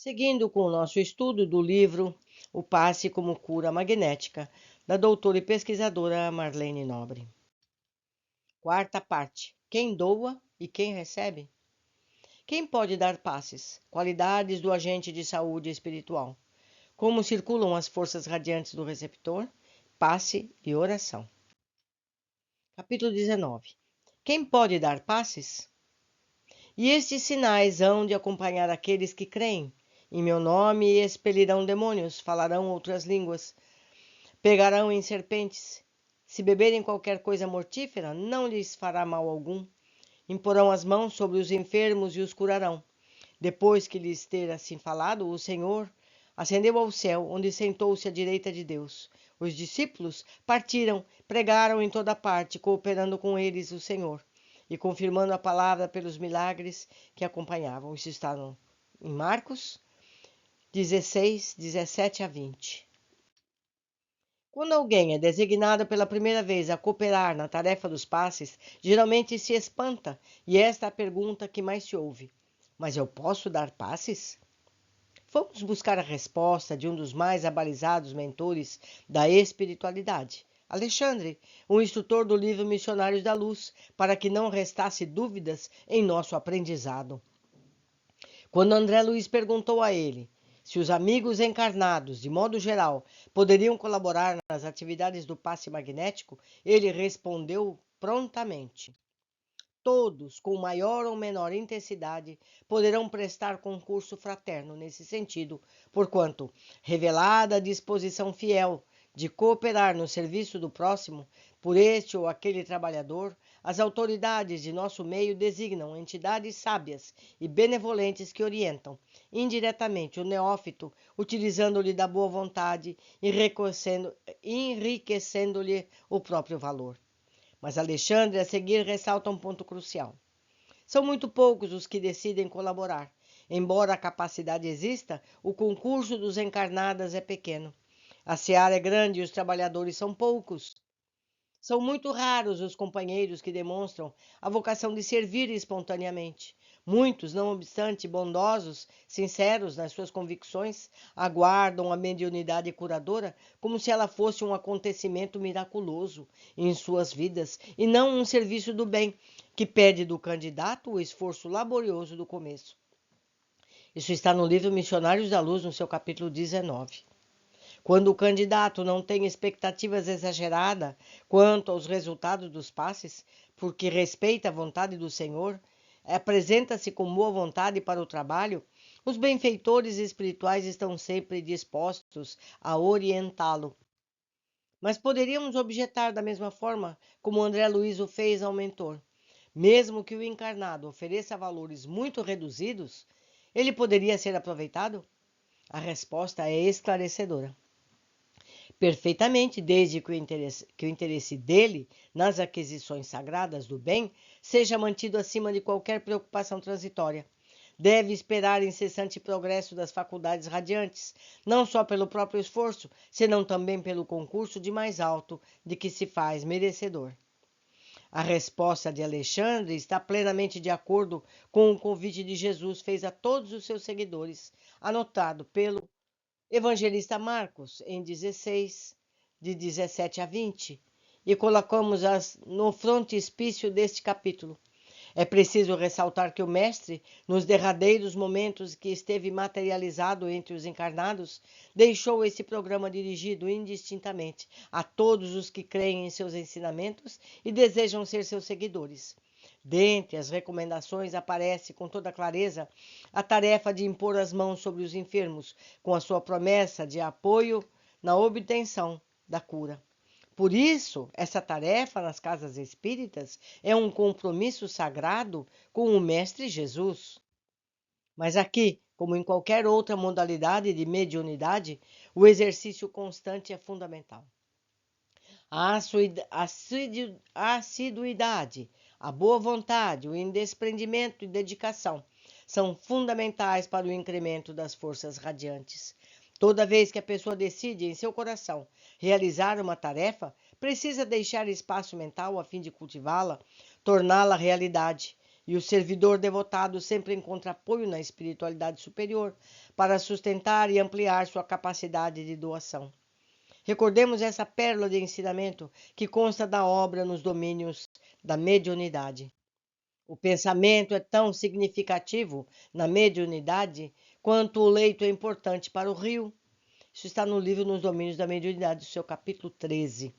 Seguindo com o nosso estudo do livro O Passe como Cura Magnética, da doutora e pesquisadora Marlene Nobre. Quarta parte: quem doa e quem recebe? Quem pode dar passes? Qualidades do agente de saúde espiritual. Como circulam as forças radiantes do receptor? Passe e oração. Capítulo 19. Quem pode dar passes? E estes sinais hão de acompanhar aqueles que creem. Em meu nome expelirão demônios, falarão outras línguas, pegarão em serpentes. Se beberem qualquer coisa mortífera, não lhes fará mal algum. Imporão as mãos sobre os enfermos e os curarão. Depois que lhes ter assim falado, o Senhor ascendeu ao céu, onde sentou-se à direita de Deus. Os discípulos partiram, pregaram em toda parte, cooperando com eles o Senhor e confirmando a palavra pelos milagres que acompanhavam. Isso está em Marcos 16, 17 a 20. Quando alguém é designado pela primeira vez a cooperar na tarefa dos passes, geralmente se espanta, e esta é a pergunta que mais se ouve: mas eu posso dar passes? Vamos buscar a resposta de um dos mais abalizados mentores da espiritualidade, Alexandre, o instrutor do livro Missionários da Luz, para que não restasse dúvidas em nosso aprendizado. Quando André Luiz perguntou a ele se os amigos encarnados, de modo geral, poderiam colaborar nas atividades do passe magnético, ele respondeu prontamente: todos, com maior ou menor intensidade, poderão prestar concurso fraterno nesse sentido, porquanto, revelada a disposição fiel de cooperar no serviço do próximo, por este ou aquele trabalhador, as autoridades de nosso meio designam entidades sábias e benevolentes que orientam, indiretamente, o neófito, utilizando-lhe da boa vontade e enriquecendo-lhe o próprio valor. Mas Alexandre, a seguir, ressalta um ponto crucial. São muito poucos os que decidem colaborar. Embora a capacidade exista, o concurso dos encarnados é pequeno. A seara é grande e os trabalhadores são poucos. São muito raros os companheiros que demonstram a vocação de servir espontaneamente. Muitos, não obstante bondosos, sinceros nas suas convicções, aguardam a mediunidade curadora como se ela fosse um acontecimento miraculoso em suas vidas e não um serviço do bem que pede do candidato o esforço laborioso do começo. Isso está no livro Missionários da Luz, no seu capítulo 19. Quando o candidato não tem expectativas exageradas quanto aos resultados dos passes, porque respeita a vontade do Senhor, apresenta-se com boa vontade para o trabalho, os benfeitores espirituais estão sempre dispostos a orientá-lo. Mas poderíamos objetar da mesma forma como André Luiz o fez ao mentor. Mesmo que o encarnado ofereça valores muito reduzidos, ele poderia ser aproveitado? A resposta é esclarecedora. Perfeitamente, desde que o interesse dele nas aquisições sagradas do bem seja mantido acima de qualquer preocupação transitória. Deve esperar incessante progresso das faculdades radiantes, não só pelo próprio esforço, senão também pelo concurso de mais alto de que se faz merecedor. A resposta de Alexandre está plenamente de acordo com o convite de Jesus fez a todos os seus seguidores, anotado pelo evangelista Marcos, em 16, de 17 a 20, e colocamos-as no frontispício deste capítulo. É preciso ressaltar que o Mestre, nos derradeiros momentos que esteve materializado entre os encarnados, deixou esse programa dirigido indistintamente a todos os que creem em seus ensinamentos e desejam ser seus seguidores. Dentre as recomendações aparece com toda clareza a tarefa de impor as mãos sobre os enfermos, com a sua promessa de apoio na obtenção da cura. Por isso, essa tarefa nas casas espíritas é um compromisso sagrado com o Mestre Jesus. Mas aqui, como em qualquer outra modalidade de mediunidade, o exercício constante é fundamental. A assiduidade, a boa vontade, o desprendimento e dedicação são fundamentais para o incremento das forças radiantes. Toda vez que a pessoa decide em seu coração realizar uma tarefa, precisa deixar espaço mental a fim de cultivá-la, torná-la realidade. e o servidor devotado sempre encontra apoio na espiritualidade superior para sustentar e ampliar sua capacidade de doação. Recordemos essa pérola de ensinamento que consta da obra nos domínios da mediunidade. O pensamento é tão significativo na mediunidade quanto o leito é importante para o rio. Isso está no livro Nos Domínios da Mediunidade, seu capítulo 13.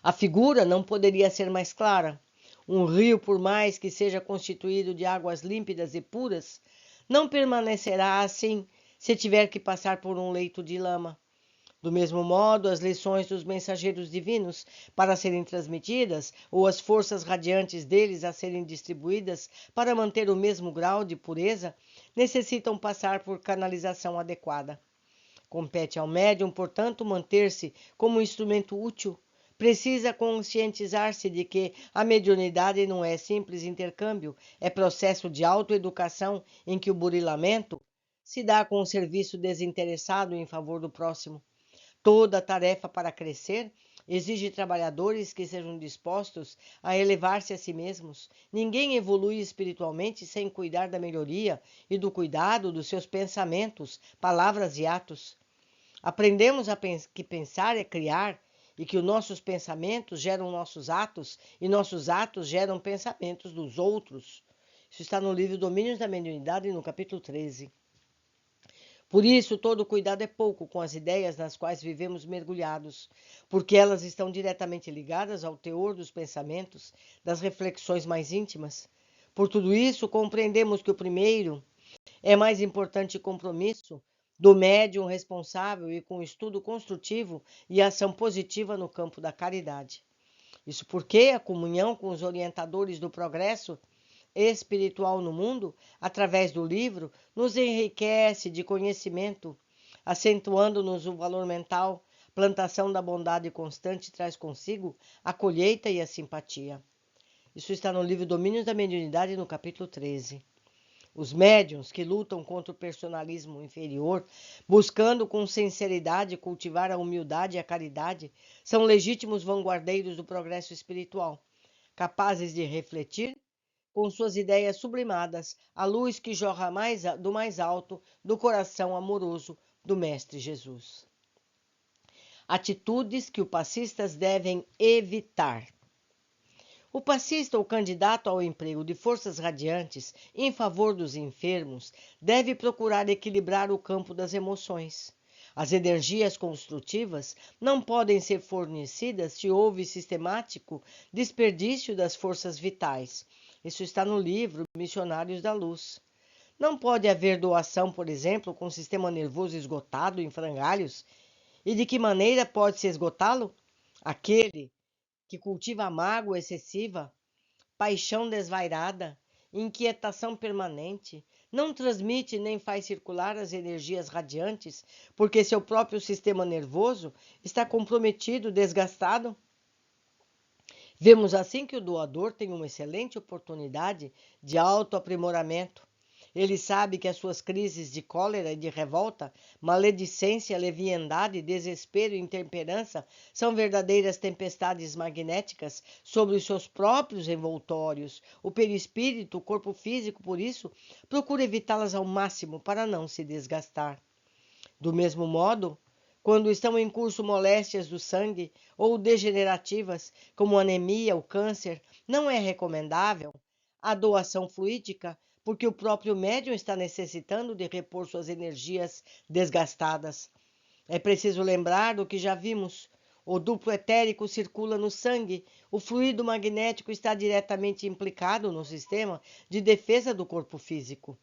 A figura não poderia ser mais clara. Um rio, por mais que seja constituído de águas límpidas e puras, não permanecerá assim se tiver que passar por um leito de lama. Do mesmo modo, as lições dos mensageiros divinos, para serem transmitidas, ou as forças radiantes deles a serem distribuídas para manter o mesmo grau de pureza, necessitam passar por canalização adequada. Compete ao médium, portanto, manter-se como um instrumento útil. Precisa conscientizar-se de que a mediunidade não é simples intercâmbio, é processo de autoeducação em que o burilamento se dá com um serviço desinteressado em favor do próximo. Toda tarefa para crescer exige trabalhadores que sejam dispostos a elevar-se a si mesmos. Ninguém evolui espiritualmente sem cuidar da melhoria e do cuidado dos seus pensamentos, palavras e atos. Aprendemos que pensar é criar e que os nossos pensamentos geram nossos atos e nossos atos geram pensamentos dos outros. Isso está no livro Domínios da Mediunidade, no capítulo 13. Por isso, todo cuidado é pouco com as ideias nas quais vivemos mergulhados, porque elas estão diretamente ligadas ao teor dos pensamentos, das reflexões mais íntimas. Por tudo isso, compreendemos que o primeiro é mais importante compromisso do médium responsável e com estudo construtivo e ação positiva no campo da caridade. Isso porque a comunhão com os orientadores do progresso espiritual no mundo, através do livro, nos enriquece de conhecimento, acentuando-nos o valor mental. Plantação da bondade constante traz consigo a colheita e a simpatia. Isso está no livro Domínios da Mediunidade, no capítulo 13. Os médiuns que lutam contra o personalismo inferior, buscando com sinceridade cultivar a humildade e a caridade, são legítimos vanguardeiros do progresso espiritual, capazes de refletir com suas ideias sublimadas a luz que jorra do mais alto do coração amoroso do Mestre Jesus. Atitudes que os passistas devem evitar. O passista ou candidato ao emprego de forças radiantes em favor dos enfermos deve procurar equilibrar o campo das emoções. As energias construtivas não podem ser fornecidas se houve sistemático desperdício das forças vitais. Isso está no livro Missionários da Luz. Não pode haver doação, por exemplo, com o sistema nervoso esgotado em frangalhos. E de que maneira pode-se esgotá-lo? Aquele que cultiva mágoa excessiva, paixão desvairada, inquietação permanente, não transmite nem faz circular as energias radiantes, porque seu próprio sistema nervoso está comprometido, desgastado. Vemos assim que o doador tem uma excelente oportunidade de autoaprimoramento. Ele sabe que as suas crises de cólera e de revolta, maledicência, leviandade, desespero e intemperança são verdadeiras tempestades magnéticas sobre os seus próprios envoltórios. O perispírito, o corpo físico, por isso, procura evitá-las ao máximo para não se desgastar. Do mesmo modo, quando estão em curso moléstias do sangue ou degenerativas, como anemia ou câncer, não é recomendável a doação fluídica, porque o próprio médium está necessitando de repor suas energias desgastadas. É preciso lembrar do que já vimos. O duplo etérico circula no sangue, o fluido magnético está diretamente implicado no sistema de defesa do corpo físico.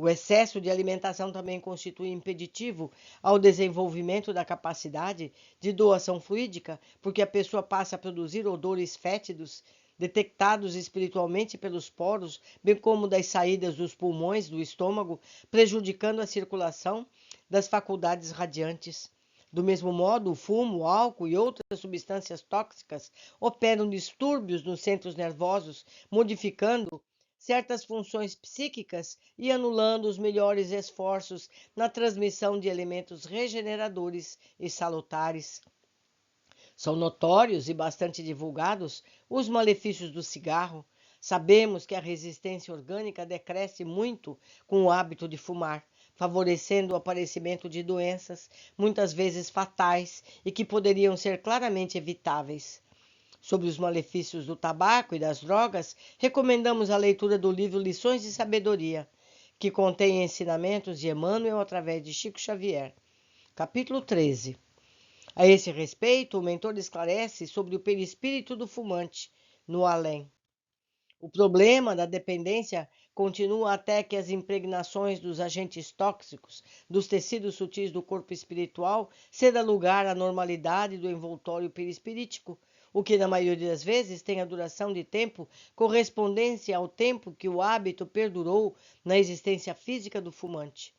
O excesso de alimentação também constitui impeditivo ao desenvolvimento da capacidade de doação fluídica, porque a pessoa passa a produzir odores fétidos, detectados espiritualmente pelos poros, bem como das saídas dos pulmões, do estômago, prejudicando a circulação das faculdades radiantes. Do mesmo modo, o fumo, o álcool e outras substâncias tóxicas operam distúrbios nos centros nervosos, modificando certas funções psíquicas e anulando os melhores esforços na transmissão de elementos regeneradores e salutares. São notórios e bastante divulgados os malefícios do cigarro, Sabemos que a resistência orgânica decresce muito com o hábito de fumar, favorecendo o aparecimento de doenças, muitas vezes fatais, e que poderiam ser claramente evitáveis. Sobre os malefícios do tabaco e das drogas, recomendamos a leitura do livro Lições de Sabedoria, que contém ensinamentos de Emmanuel através de Chico Xavier. Capítulo 13. A esse respeito, o mentor esclarece sobre o perispírito do fumante no além. O problema da dependência continua até que as impregnações dos agentes tóxicos dos tecidos sutis do corpo espiritual ceda lugar à normalidade do envoltório perispirítico, o que na maioria das vezes tem a duração de tempo correspondente ao tempo que o hábito perdurou na existência física do fumante.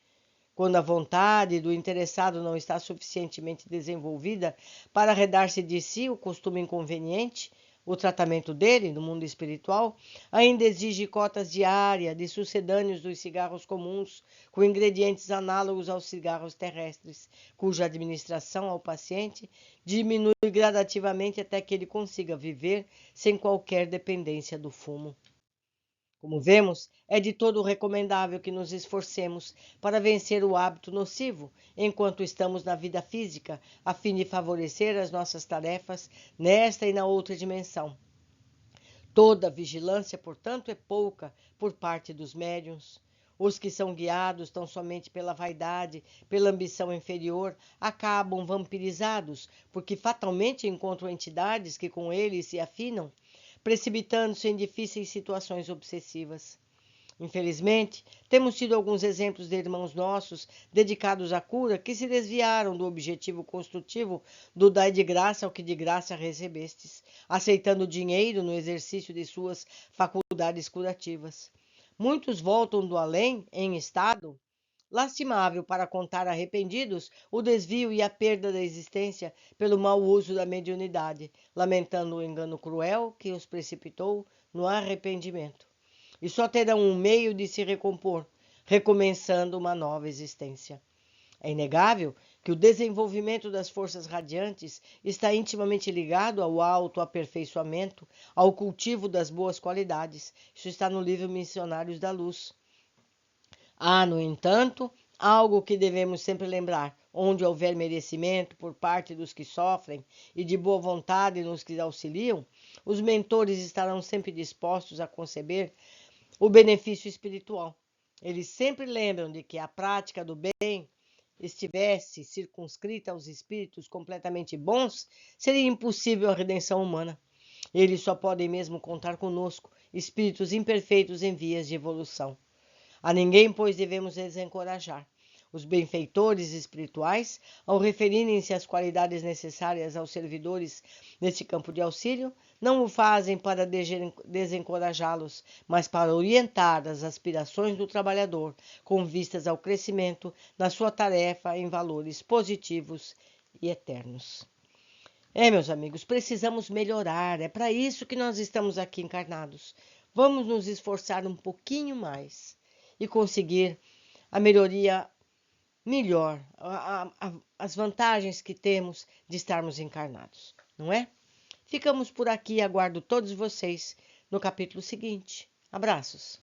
Quando a vontade do interessado não está suficientemente desenvolvida para arredar-se de si o costume inconveniente, o tratamento dele, no mundo espiritual, ainda exige cotas diárias de sucedâneos dos cigarros comuns, com ingredientes análogos aos cigarros terrestres, cuja administração ao paciente diminui gradativamente até que ele consiga viver sem qualquer dependência do fumo. Como vemos, é de todo recomendável que nos esforcemos para vencer o hábito nocivo enquanto estamos na vida física, a fim de favorecer as nossas tarefas nesta e na outra dimensão. Toda vigilância, portanto, é pouca por parte dos médiuns. Os que são guiados tão somente pela vaidade, pela ambição inferior, acabam vampirizados, porque fatalmente encontram entidades que com eles se afinam, precipitando-se em difíceis situações obsessivas. Infelizmente, temos tido alguns exemplos de irmãos nossos dedicados à cura que se desviaram do objetivo construtivo do dai de graça ao que de graça recebestes, aceitando dinheiro no exercício de suas faculdades curativas. Muitos voltam do além em estado lastimável para contar arrependidos o desvio e a perda da existência pelo mau uso da mediunidade, lamentando o engano cruel que os precipitou no arrependimento. E só terão um meio de se recompor, recomeçando uma nova existência. É inegável que o desenvolvimento das forças radiantes está intimamente ligado ao autoaperfeiçoamento, ao cultivo das boas qualidades. Isso está no livro Missionários da Luz. Há, no entanto, algo que devemos sempre lembrar: onde houver merecimento por parte dos que sofrem e de boa vontade nos que auxiliam, os mentores estarão sempre dispostos a conceber o benefício espiritual. Eles sempre lembram de que a prática do bem estivesse circunscrita aos espíritos completamente bons, seria impossível a redenção humana. Eles só podem mesmo contar conosco, espíritos imperfeitos em vias de evolução. A ninguém, pois, devemos desencorajar. Os benfeitores espirituais, ao referirem-se às qualidades necessárias aos servidores neste campo de auxílio, não o fazem para desencorajá-los, mas para orientar as aspirações do trabalhador, com vistas ao crescimento na sua tarefa em valores positivos e eternos. Meus amigos, precisamos melhorar. É para isso que nós estamos aqui encarnados. Vamos nos esforçar um pouquinho mais e conseguir a melhoria melhor, as vantagens que temos de estarmos encarnados, não é? Ficamos por aqui e aguardo todos vocês no capítulo seguinte. Abraços!